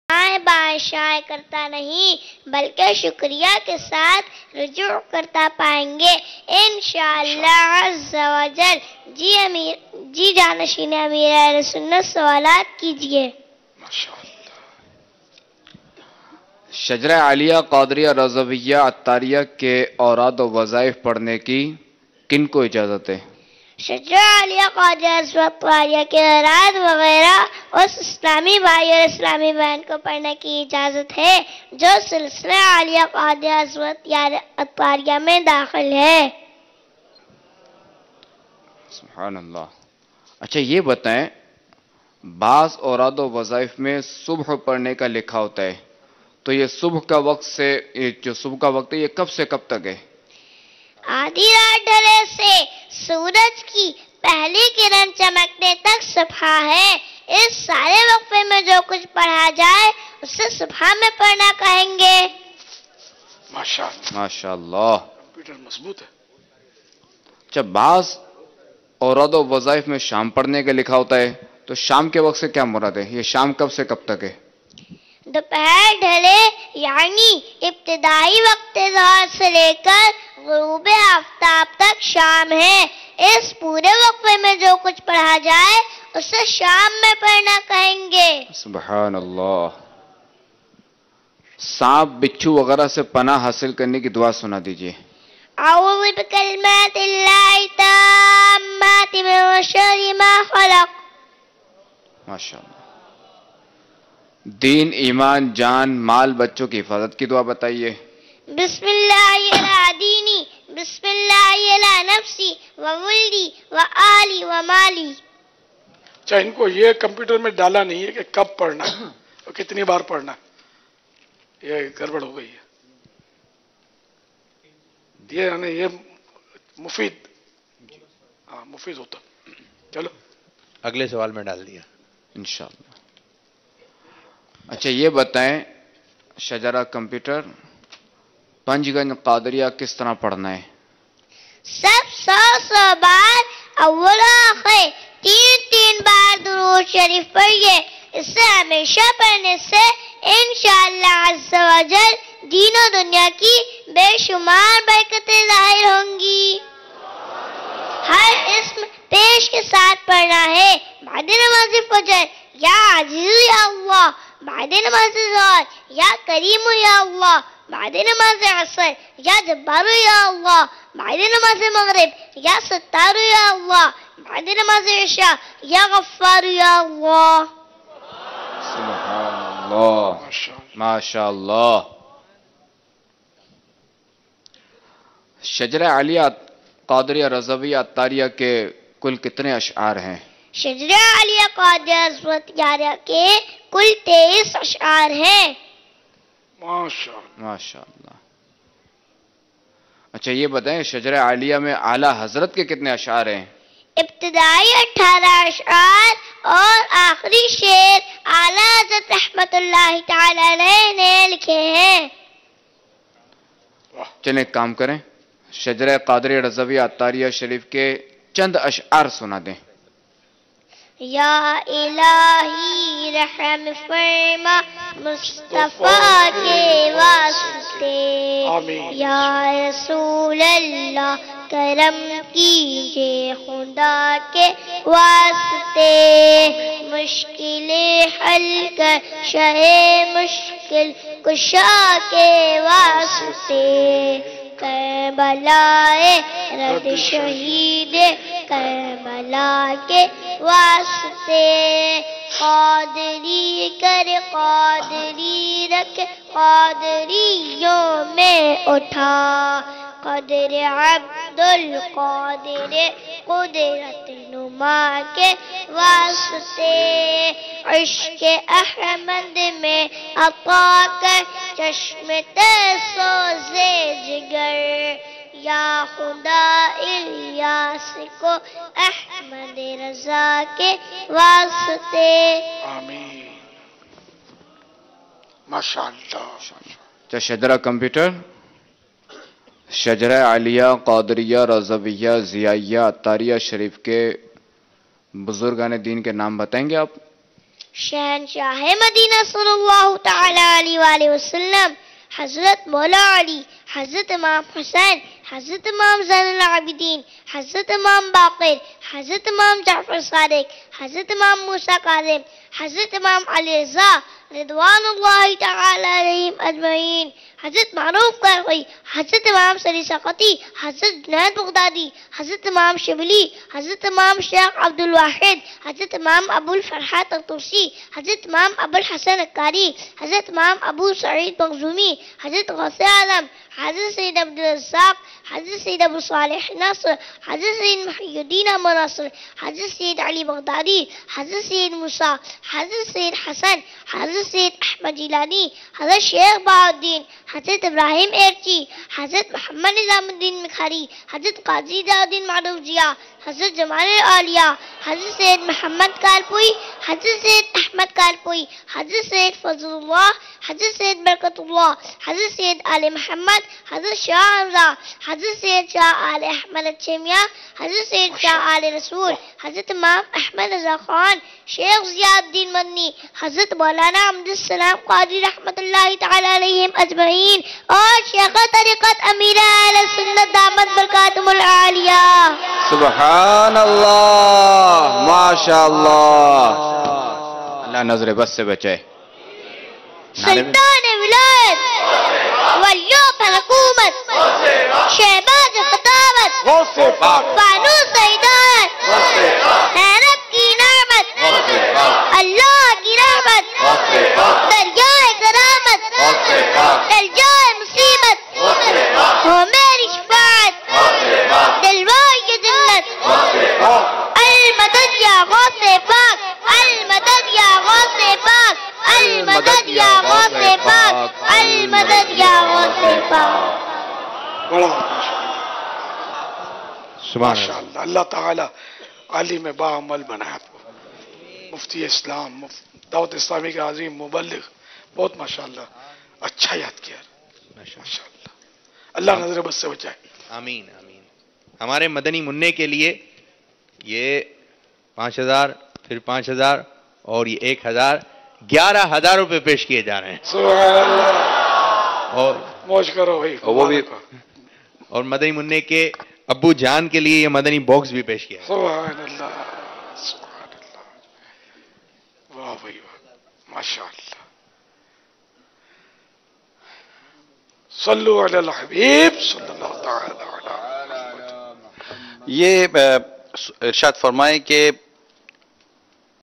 دائیں بائیں شائیں کرتا نہیں بلکہ شکریہ کے ساتھ رجوع کرتا پائیں گے انشاءاللہ عز و جل۔ جی جانشین امیر اہل سنت سوالات کیجئے۔ شجرہ عالیہ قادریہ رضویہ عطاریہ کے اوراد و وظائف پڑھنے کی کن کو اجازت ہے؟ شجرہ عالیہ قادریہ عطاریہ کے اوراد وغیرہ اس اسلامی بھائی اور اسلامی بہن کو پڑھنے کی اجازت ہے جو سلسلہ عالیہ قادریہ عطاریہ میں داخل ہے۔ سبحان اللہ۔ اچھا یہ بتائیں، بعض اوراد و وظائف میں صبح پڑھنے کا لکھا ہوتا ہے، تو یہ صبح کا وقت سے جو صبح کا وقت ہے یہ کب سے کب تک ہے؟ آدھی رات ڈھلے سے سورج کی پہلی کرن چمکنے تک صبح ہے۔ اس سارے وقفے میں جو کچھ پڑھا جائے اسے صبح میں پڑھنا کہیں گے۔ ماشاءاللہ، کمپیوٹر مضبوط ہے۔ جب بعض اوراد و وظائف میں شام پڑھنے کا لکھا ہوتا ہے تو شام کے وقت سے کیا مراد ہے؟ یہ شام کب سے کب تک ہے؟ دوپہر ڈھلے یعنی ابتدائی وقت ظہر سے لے کر غروب آفتاب تک شام ہے۔ اس پورے وقفے میں جو کچھ پڑھا جائے اسے شام میں پڑھنا کہیں گے۔ سبحان اللہ۔ سانپ بچھو وغیرہ سے پناہ حاصل کرنے کی دعا سنا دیجئے۔ اعوذ بکلمات اللہ التامات من شر ما خلق۔ ماشاءاللہ۔ دین، ایمان، جان، مال، بچوں کی حفاظت کی دعا بتائیے۔ بسم اللہ علی دینی، بسم اللہ علی نفسی وولدی وآلی ومالی۔ اچھا، ان کو یہ کمپیوٹر میں ڈالا نہیں ہے کہ کب پڑھنا اور کتنی بار پڑھنا، یہ گڑبڑ ہو گئی ہے۔ یہ مفید، ہاں مفید ہوتا۔ چلو اگلے سوال میں ڈال دیا انشاءاللہ۔ اچھا یہ بتائیں شجرہ کمپیوٹر، پنج گنج قادریہ کس طرح پڑھنا ہے؟ سب 100 بار اول و آخر 3 بار درود شریف پڑھیے۔ اسے ہمیشہ پڑھنے سے انشاءاللہ عز و جل دین و دنیا کی بے شمار برکتیں ظاہر ہوں گی۔ ہر اسم پیش کے ساتھ پڑھنا ہے۔ بعد نماز فجر یا عزیز یا اللہ، بعد نماز ظہر یا کریم یا اللہ، بعد نماز عصر یا جبار یا اللہ، بعد نماز مغرب یا ستار یا اللہ، بعد نماز عشاء یا غفار یا اللہ۔ سبحان اللہ، ماشاءاللہ۔ شجرہ عالیہ قادریہ رضویہ عطاریہ کے کل کتنے اشعار ہیں؟ شجرہ عالیہ قادریہ عطاریہ کے کل 23 اشعار ہیں۔ ماشاءاللہ۔ اچھا یہ بتائیں شجرہ عالیہ میں اعلیٰ حضرت کے کتنے اشعار ہیں؟ ابتدائی 18 اشعار اور آخری شعر اعلیٰ حضرت رحمت اللہ تعالی علیہ نے لکھے ہیں۔ چلیں ایک کام کریں، شجرہ قادریہ رضویہ عطاریہ شریف کے چند اشعار سنا دیں۔ یا الہی رحم فرما مصطفیٰ کے واسطے، یا رسول اللہ کرم کیجئے خدا کے واسطے، مشکل حل کر شہ مشکل کشا کے واسطے، کربلائے رد شہید کربلا کے واسطے، قادری کر قادری رکھ قادریوں میں اٹھا، قدر عبد القادر قدرت نما کے واسطے، عشق احمد میں عطا کر چشم سوز جگر، یا خدا الیاس کو احمد رضا کے واسطے۔ آمین، ماشاءاللہ۔ شجرہ کمپیوٹر، شجرہ عالیہ قادریہ رضویہ ضیائیہ عطاریہ شریف کے بزرگان دین کے نام بتائیں گے آپ؟ شہنشاہ مدینہ صلی اللہ تعالی علیہ وآلہ وسلم، حضرت مولا علی، حضرت امام حسین، حضرت امام زین العابدین، حضرت امام باقر، حضرت امام جعفر صادق، حضرت امام موسیٰ کاظم، حضرت امام علی رضا رضوان اللہ تعالی علیہم اجمعین، حضرت معروف قرقی، حضرت امام سری سقطی، حضرت جنید بغدادی، حضرت امام شبلی، حضرت امام شیخ عبد الواحد، حضرت امام ابو الفرحات الطوسی، حضرت امام ابو الحسن القاری، حضرت امام ابو سعید مخزومی، حضرت غوث اعظم، حضرت سید عبد الرزاق، حضرت سید ابو صالح ناصر، حضرت سید محی الدین احمد ناصر، حضرت سید علی بغدادی، حضرت سید موسیٰ، حضرت سید حسن، حضرت سید احمد جیلانی، حضرت شیخ بہاؤالدین، حضرت ابراہیم ایرچی، حضرت محمد نظام الدین مکھاری، حضرت قاضی ضیاءالدین معروف ضیاء، حضرت جمال الاولیاء، حضرت سید محمد کالپوئی، حضرت سید احمد کالپوئی، حضرت سید فضل اللہ، حضرت سید برکت اللہ، حضرت سید آل محمد، حضرت شاہ حمزہ، حضرت سید شاہ آل احمد اچھے میاں، حضرت سید شاہ آل رسول، حضرت امام احمد رضا خان، شیخ ضیاء الدین مدنی، حضرت مولانا عبد السلام قادری رحمت اللہ تعالی علیہم اجمعین، اور شیخ طریقت امیر اہل سنت دامت برکاتہم العالیہ۔ سبحان اللہ، ماشاء اللہ، اللہ نظر بس سے بچائے۔ سلطان ولایت، ولیوں پر حکومت، شہباز خطابت، فانوس ہدایت، حیرت کی نعمت، اللہ کی رحمت، دریائے کرامت، دلجائے مصیبت، ہو میری شفاعت، دلوائے جنت، المدد یا غوث پاک، المدد یا غوث پاک، المدد یا غوث پاک، المدد یا غوث پاک۔ بڑا سبحان ماشاء اللہ، اللہ تعالیٰ عالم باعمل بنائے آپ کو، مفتی اسلام، دعوت اسلامی کے عظیم مبلغ، بہت ماشاء اللہ اچھا یاد کیا، ماشاء اللہ، اللہ نظر بس سے بچائے۔ آمین آمین۔ ہمارے مدنی منع کے لیے یہ 5000، پھر 5000 اور یہ 1000، 11,000 روپے پیش کیے جا رہے ہیں۔ سبحان اللہ، اور موج کرو بھائی، وہ بھی اور مدنی منع کے ابو جان کے لیے یہ مدنی باکس بھی پیش کیا ہے۔ سبحان اللہ، سبحان اللہ، واہ بھائی واہ، ماشاء اللہ، صلو علی الحبیب صلی اللہ تعالی علیہ۔ یہ ارشاد فرمائیں کہ